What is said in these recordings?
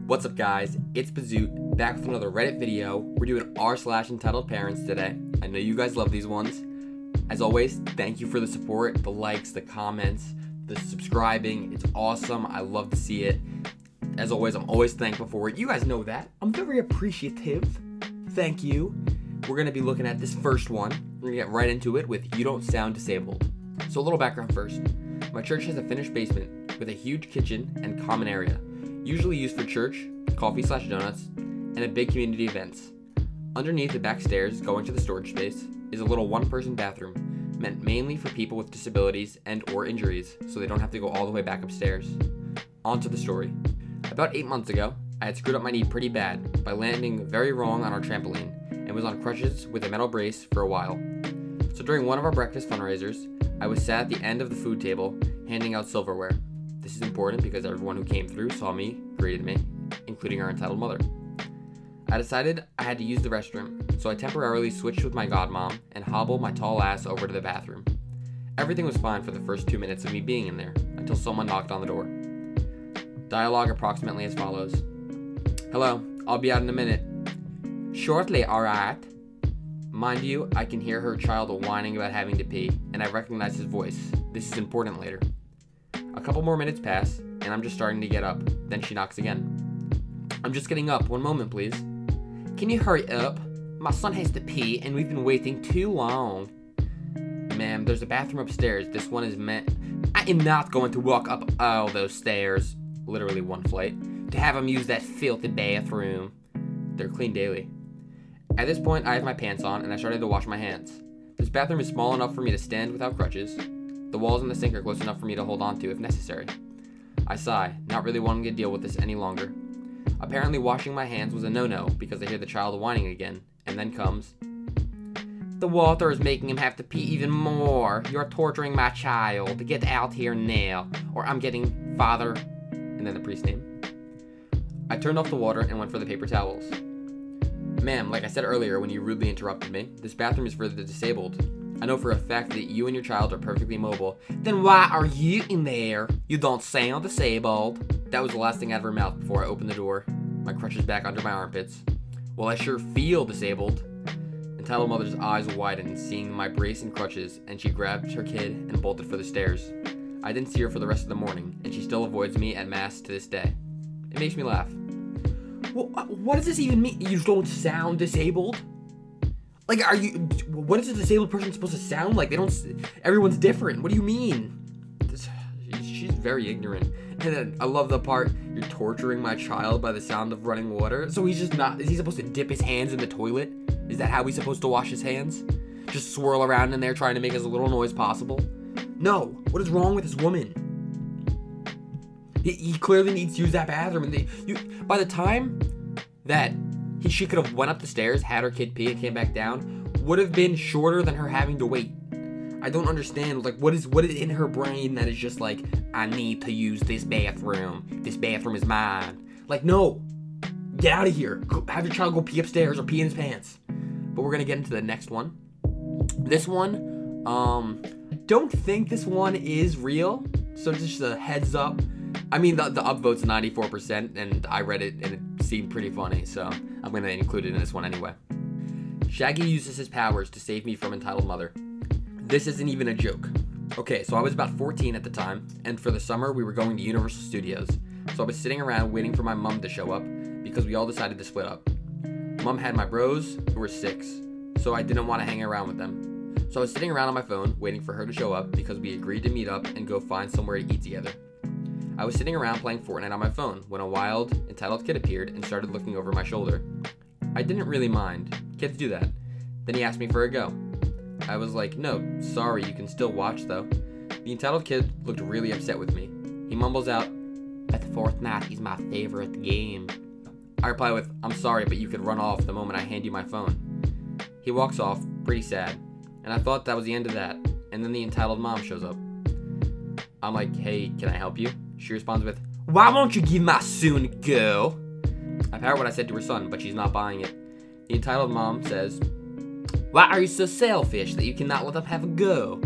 What's up guys, it's Bizute, back with another Reddit video. We're doing r/EntitledParents today. I know you guys love these ones. As always, thank you for the support, the likes, the comments, the subscribing. It's awesome, I love to see it. As always, I'm always thankful for it. You guys know that. I'm very appreciative. Thank you. We're going to be looking at this first one. We're going to get right into it with You Don't Sound Disabled. So a little background first. My church has a finished basement with a huge kitchen and common area, usually used for church, coffee/donuts, and a big community events. Underneath the back stairs going to the storage space is a little one-person bathroom, meant mainly for people with disabilities and or injuries, so they don't have to go all the way back upstairs. On to the story. About 8 months ago, I had screwed up my knee pretty bad by landing very wrong on our trampoline and was on crutches with a metal brace for a while. So during one of our breakfast fundraisers, I was sat at the end of the food table handing out silverware. This is important because everyone who came through saw me, greeted me, including our entitled mother. I decided I had to use the restroom, so I temporarily switched with my godmom and hobbled my tall ass over to the bathroom. Everything was fine for the first 2 minutes of me being in there, until someone knocked on the door. Dialogue approximately as follows. Hello, I'll be out in a minute. Shortly, alright. Mind you, I can hear her child whining about having to pee, and I recognize his voice. This is important later. A couple more minutes pass, and I'm just starting to get up. Then she knocks again. I'm just getting up. 1 moment, please. Can you hurry up? My son has to pee, and we've been waiting too long. Ma'am, there's a bathroom upstairs. This one is meant... I am not going to walk up all those stairs, literally one flight, to have him use that filthy bathroom. They're cleaned daily. At this point, I have my pants on, and I started to wash my hands. This bathroom is small enough for me to stand without crutches. The walls and the sink are close enough for me to hold on to if necessary. I sigh, not really wanting to deal with this any longer. Apparently washing my hands was a no-no because I hear the child whining again, and then comes, the water is making him have to pee even more. You're torturing my child. Get out here now, or I'm getting father, and then the priest name. I turned off the water and went for the paper towels. Ma'am, like I said earlier when you rudely interrupted me, this bathroom is for the disabled. I know for a fact that you and your child are perfectly mobile. Then why are you in there? You don't sound disabled. That was the last thing out of her mouth before I opened the door. My crutches back under my armpits. Well, I sure feel disabled. Entitled mother's eyes widened, seeing my brace and crutches, and she grabbed her kid and bolted for the stairs. I didn't see her for the rest of the morning, and she still avoids me at mass to this day. It makes me laugh. Well, what does this even mean? You don't sound disabled? Like, what is a disabled person supposed to sound like? Everyone's different. What do you mean? She's very ignorant. And then I love the part, you're torturing my child by the sound of running water. So is he supposed to dip his hands in the toilet? Is that how he's supposed to wash his hands? Just swirl around in there trying to make as little noise possible? No. What is wrong with this woman? He clearly needs to use that bathroom. And by the time that she could have went up the stairs, had her kid pee, and came back down, would have been shorter than her having to wait. I don't understand. Like, what is in her brain that is just like, I need to use this bathroom. This bathroom is mine. Like, no. Get out of here. Go, have your child go pee upstairs or pee in his pants. But we're gonna get into the next one. This one, don't think this one is real. So just a heads up. I mean, the upvote's 94%, and I read it, and it seemed pretty funny, so I'm going to include it in this one anyway. Shaggy uses his powers to save me from entitled mother. This isn't even a joke. Okay, so I was about 14 at the time, and for the summer, we were going to Universal Studios. So I was sitting around waiting for my mom to show up, because we all decided to split up. Mom had my bros, who were 6, so I didn't want to hang around with them. So I was sitting around on my phone, waiting for her to show up, because we agreed to meet up and go find somewhere to eat together. I was sitting around playing Fortnite on my phone when a wild, entitled kid appeared and started looking over my shoulder. I didn't really mind. Kids do that. Then he asked me for a go. I was like, no, sorry, you can still watch though. The entitled kid looked really upset with me. He mumbles out, "But Fortnite is my favorite game." I reply with, "I'm sorry, but you could run off the moment I hand you my phone." He walks off, pretty sad, and I thought that was the end of that, and then the entitled mom shows up. I'm like, "Hey, can I help you?" She responds with, "Why won't you give my son a go?" I've heard what I said to her son, but she's not buying it. The entitled mom says, "Why are you so selfish that you cannot let him have a go?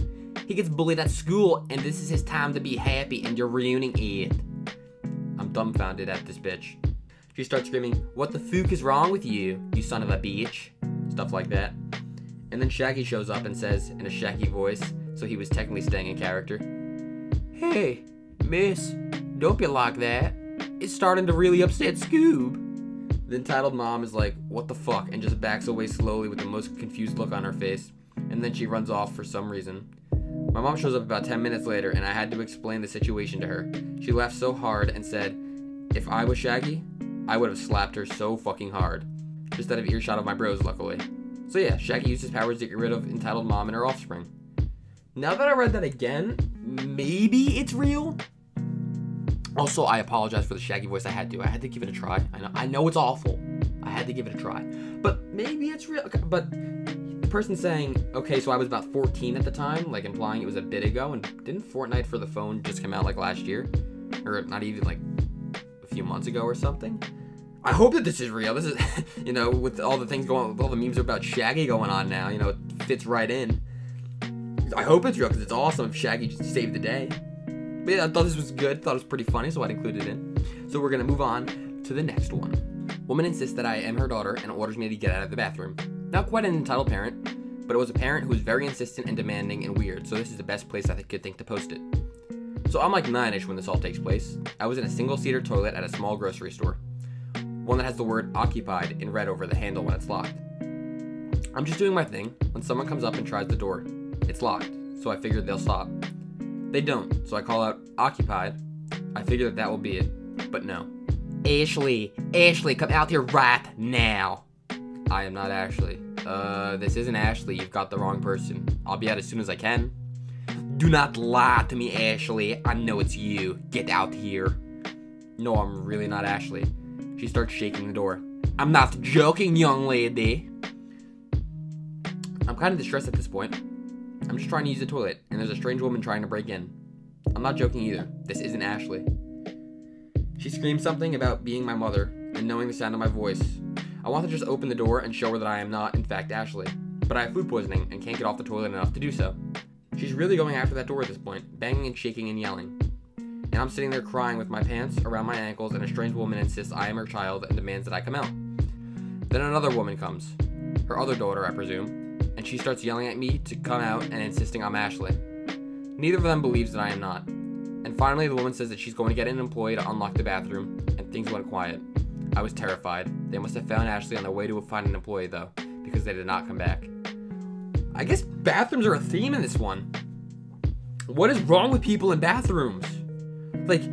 He gets bullied at school, and this is his time to be happy, and you're ruining it." I'm dumbfounded at this bitch. She starts screaming, "What the fuck is wrong with you, you son of a bitch?" Stuff like that. And then Shaggy shows up and says, in a Shaggy voice, so he was technically staying in character, "Hey, miss, don't be like that. It's starting to really upset Scoob." The entitled mom is like, "What the fuck?" and just backs away slowly with the most confused look on her face. And then she runs off for some reason. My mom shows up about 10 minutes later, and I had to explain the situation to her. She laughed so hard and said, if I was Shaggy, I would have slapped her so fucking hard. Just out of earshot of my bros, luckily. So yeah, Shaggy used his powers to get rid of entitled mom and her offspring. Now that I read that again, maybe it's real. Also, I apologize for the Shaggy voice. I had to give it a try. I know it's awful. I had to give it a try. But maybe it's real. But the person saying, okay, so I was about 14 at the time, like implying it was a bit ago, and didn't Fortnite for the phone just come out like last year? Or not even like a few months ago or something? I hope that this is real. This is, with all the things going on, with all the memes about Shaggy going on now, it fits right in. I hope it's real because it's awesome if Shaggy just saved the day. But yeah, I thought this was good. Thought it was pretty funny, so I'd include it in. So we're going to move on to the next one. Woman insists that I am her daughter and orders me to get out of the bathroom. Not quite an entitled parent, but it was a parent who was very insistent and demanding and weird, so this is the best place I could think to post it. So I'm like 9-ish when this all takes place. I was in a single-seater toilet at a small grocery store. One that has the word occupied in red over the handle when it's locked. I'm just doing my thing when someone comes up and tries the door. It's locked, so I figured they'll stop. They don't, so I call out occupied. I figure that will be it, but no. Ashley, come out here right now. I am not Ashley. This isn't Ashley. You've got the wrong person. I'll be out as soon as I can. Do not lie to me, Ashley. I know it's you. Get out here. No, I'm really not Ashley. She starts shaking the door. I'm not joking, young lady. I'm kind of distressed at this point. I'm just trying to use the toilet, and there's a strange woman trying to break in. I'm not joking either. This isn't Ashley. She screams something about being my mother and knowing the sound of my voice. I want to just open the door and show her that I am not, in fact, Ashley. But I have food poisoning and can't get off the toilet enough to do so. She's really going after that door at this point, banging and shaking and yelling. And I'm sitting there crying with my pants around my ankles, and a strange woman insists I am her child and demands that I come out. Then another woman comes. Her other daughter, I presume. And she starts yelling at me to come out and insisting I'm Ashley. Neither of them believes that I am not. And finally, the woman says that she's going to get an employee to unlock the bathroom, and things went quiet. I was terrified. They must have found Ashley on their way to find an employee, though, because they did not come back. I guess bathrooms are a theme in this one. What is wrong with people in bathrooms? Like,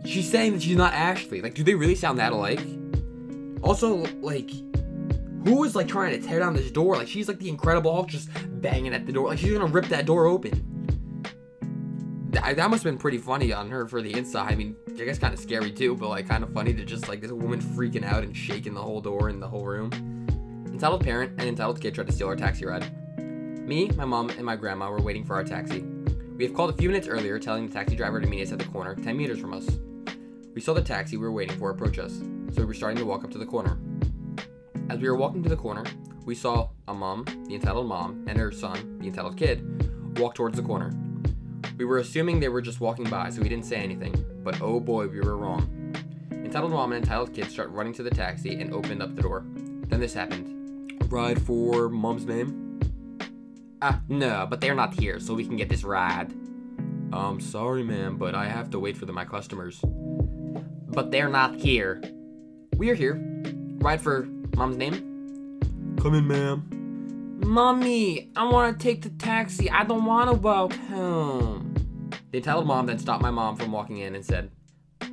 she's saying that she's not Ashley. Like, do they really sound that alike? Also, like, who is, like, trying to tear down this door? Like, she's like the Incredible Hulk just banging at the door. Like, she's gonna rip that door open. That must have been pretty funny on her for the inside. I mean, I guess kind of scary too, but like kind of funny to just like this woman freaking out and shaking the whole door in the whole room. Entitled parent and entitled kid tried to steal our taxi ride. Me, my mom, and my grandma were waiting for our taxi. We have called a few minutes earlier telling the taxi driver to meet us at the corner 10 meters from us. We saw the taxi we were waiting for approach us, so we were starting to walk up to the corner. As we were walking to the corner, we saw a mom, the entitled mom, and her son, the entitled kid, walk towards the corner. We were assuming they were just walking by, so we didn't say anything, but oh boy, we were wrong. Entitled mom and entitled kid start running to the taxi and opened up the door. Then this happened. Ride for mom's name? No, but they're not here, so we can get this ride. Sorry ma'am, but I have to wait for my customers. But they're not here. We are here. Ride for mom's name? Come in, ma'am. Mommy, I want to take the taxi. I don't want to walk home. The entitled mom then stopped my mom from walking in and said,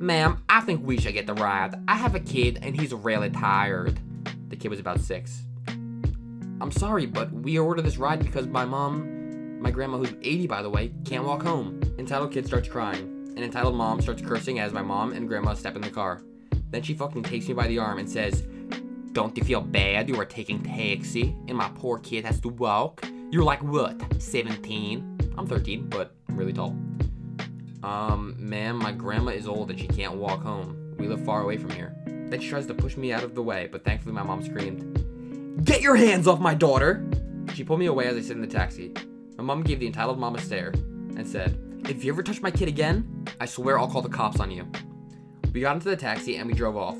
Ma'am, I think we should get the ride. I have a kid and he's really tired. The kid was about 6. I'm sorry, but we ordered this ride because my grandma, who's 80 by the way, can't walk home. Entitled kid starts crying, and entitled mom starts cursing as my mom and grandma step in the car. Then she fucking takes me by the arm and says, Don't you feel bad you are taking taxi and my poor kid has to walk? You're like what, 17? I'm 13, but I'm really tall. Ma'am, my grandma is old and she can't walk home. We live far away from here. Then she tries to push me out of the way, but thankfully my mom screamed, Get your hands off my daughter! She pulled me away as I sit in the taxi. My mom gave the entitled mom a stare and said, If you ever touch my kid again, I swear I'll call the cops on you. We got into the taxi and we drove off.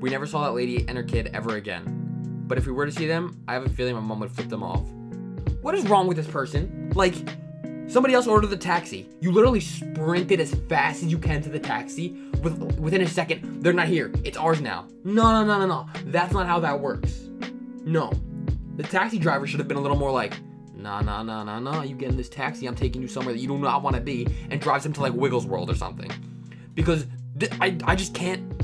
We never saw that lady and her kid ever again. But if we were to see them, I have a feeling my mom would flip them off. What is wrong with this person? Like, somebody else ordered the taxi. You literally sprinted as fast as you can to the taxi. Within a second, they're not here. It's ours now. No. That's not how that works. No. The taxi driver should have been a little more like, nah. You get in this taxi, I'm taking you somewhere that you do not want to be, and drives him to like Wiggles World or something. Because I just can't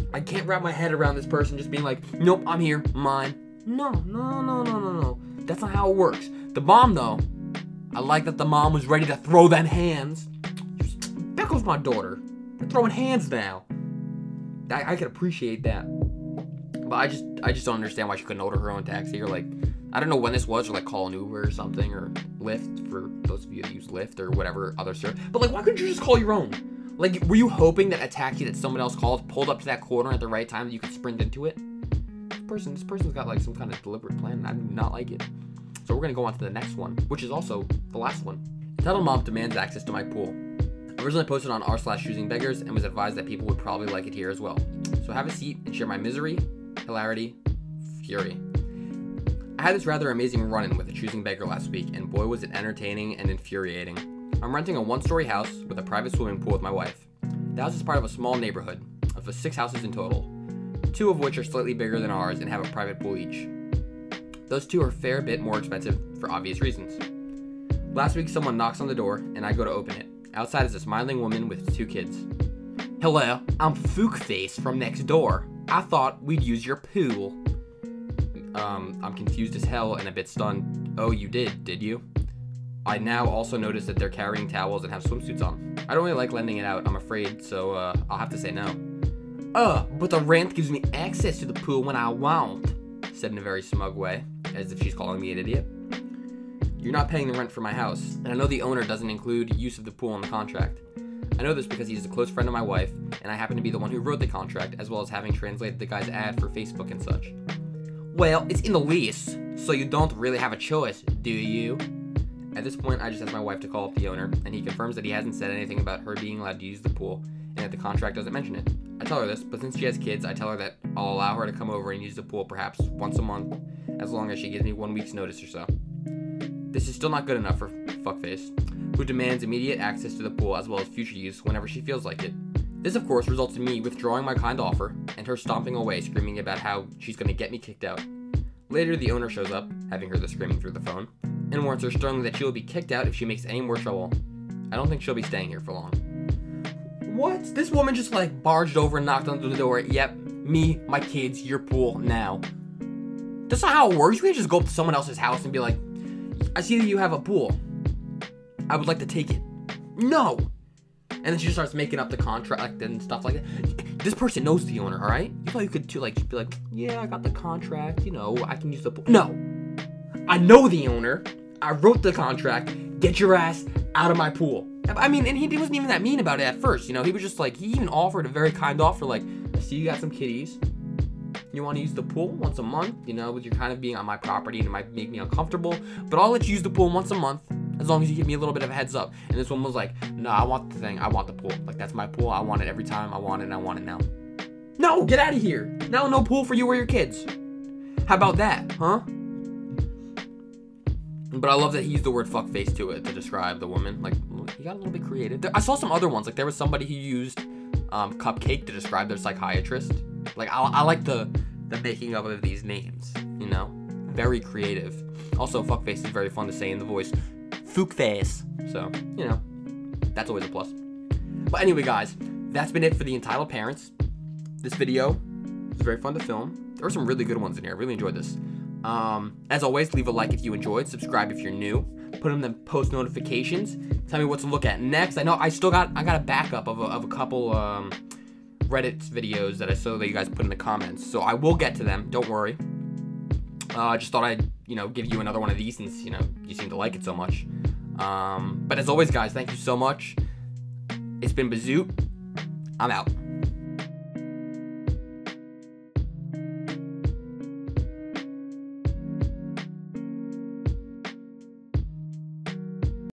wrap my head around this person just being like, nope, I'm here, mine. No. That's not how it works. The mom, though, I like that the mom was ready to throw them hands. There goes my daughter. They're throwing hands now. I can appreciate that. But I just don't understand why she couldn't order her own taxi, or like, I don't know when this was, or like call an Uber or something, or Lyft for those of you that use Lyft or whatever other service. But like, why couldn't you just call your own? Like, were you hoping that a taxi that someone else called pulled up to that corner at the right time that you could sprint into it? This person's got like some kind of deliberate plan, and I do not like it. So we're gonna go on to the next one, which is also the last one. Entitled Mom demands access to my pool. I originally posted on r/choosingbeggars and was advised that people would probably like it here as well. So have a seat and share my misery, hilarity, fury. I had this rather amazing run-in with a choosing beggar last week, and boy was it entertaining and infuriating. I'm renting a one-story house with a private swimming pool with my wife. The house is part of a small neighborhood of 6 houses in total, 2 of which are slightly bigger than ours and have a private pool each. Those 2 are a fair bit more expensive for obvious reasons. Last week, someone knocks on the door, and I go to open it. Outside is a smiling woman with 2 kids. Hello, I'm Fookface from next door. I thought we'd use your pool. I'm confused as hell and a bit stunned. Oh, you did you? I now also notice that they're carrying towels and have swimsuits on. I don't really like lending it out, I'm afraid, so I'll have to say no. But the rent gives me access to the pool when I want, said in a very smug way, as if she's calling me an idiot. You're not paying the rent for my house, and I know the owner doesn't include use of the pool in the contract. I know this because he's a close friend of my wife, and I happen to be the one who wrote the contract, as well as having translated the guy's ad for Facebook and such. Well, it's in the lease, so you don't really have a choice, do you? At this point, I just ask my wife to call up the owner, and he confirms that he hasn't said anything about her being allowed to use the pool, and that the contract doesn't mention it. I tell her this, but since she has kids, I tell her that I'll allow her to come over and use the pool perhaps once a month, as long as she gives me 1 week's notice or so. This is still not good enough for Fuckface, who demands immediate access to the pool as well as future use whenever she feels like it. This, of course, results in me withdrawing my kind offer, and her stomping away screaming about how she's going to get me kicked out. Later, the owner shows up, having heard the screaming through the phone, and warns her sternly that she will be kicked out if she makes any more trouble. I don't think she'll be staying here for long. What? This woman just like barged over and knocked on the door. Yep, me, my kids, your pool, now. That's not how it works. You can't just go up to someone else's house and be like, I see that you have a pool. I would like to take it. No! And then she just starts making up the contract and stuff like that. This person knows the owner, alright? You thought you could too, like, be like, yeah, I got the contract, you know, I can use the pool. No! I know the owner. I wrote the contract. Get your ass out of my pool. I mean, and he wasn't even that mean about it at first, you know? He was just like, he even offered a very kind offer, like, I see you got some kitties. You want to use the pool once a month, you know, with you kind of being on my property and it might make me uncomfortable, but I'll let you use the pool once a month as long as you give me a little bit of a heads up. And this one was like, no, I want the thing. I want the pool. Like, that's my pool. I want it every time. I want it and I want it now. No, get out of here. Now no pool for you or your kids. How about that, huh? But I love that he used the word fuckface to it to describe the woman. Like, he got a little bit creative. I saw some other ones. Like, there was somebody who used Cupcake to describe their psychiatrist. Like, I like the making up of these names, you know? Very creative. Also, fuckface is very fun to say in the voice. Fookface. So, you know, that's always a plus. But anyway, guys, that's been it for the Entitled Parents. This video was very fun to film. There were some really good ones in here. I really enjoyed this. As always, leave a like if you enjoyed. Subscribe if you're new. Put in the post notifications. Tell me what to look at next. I know I got a backup of a couple Reddit videos that I saw that you guys put in the comments. So I will get to them. Don't worry. I just thought I'd, you know, give you another one of these since, you know, you seem to like it so much. But as always, guys, thank you so much. It's been Bizute. I'm out.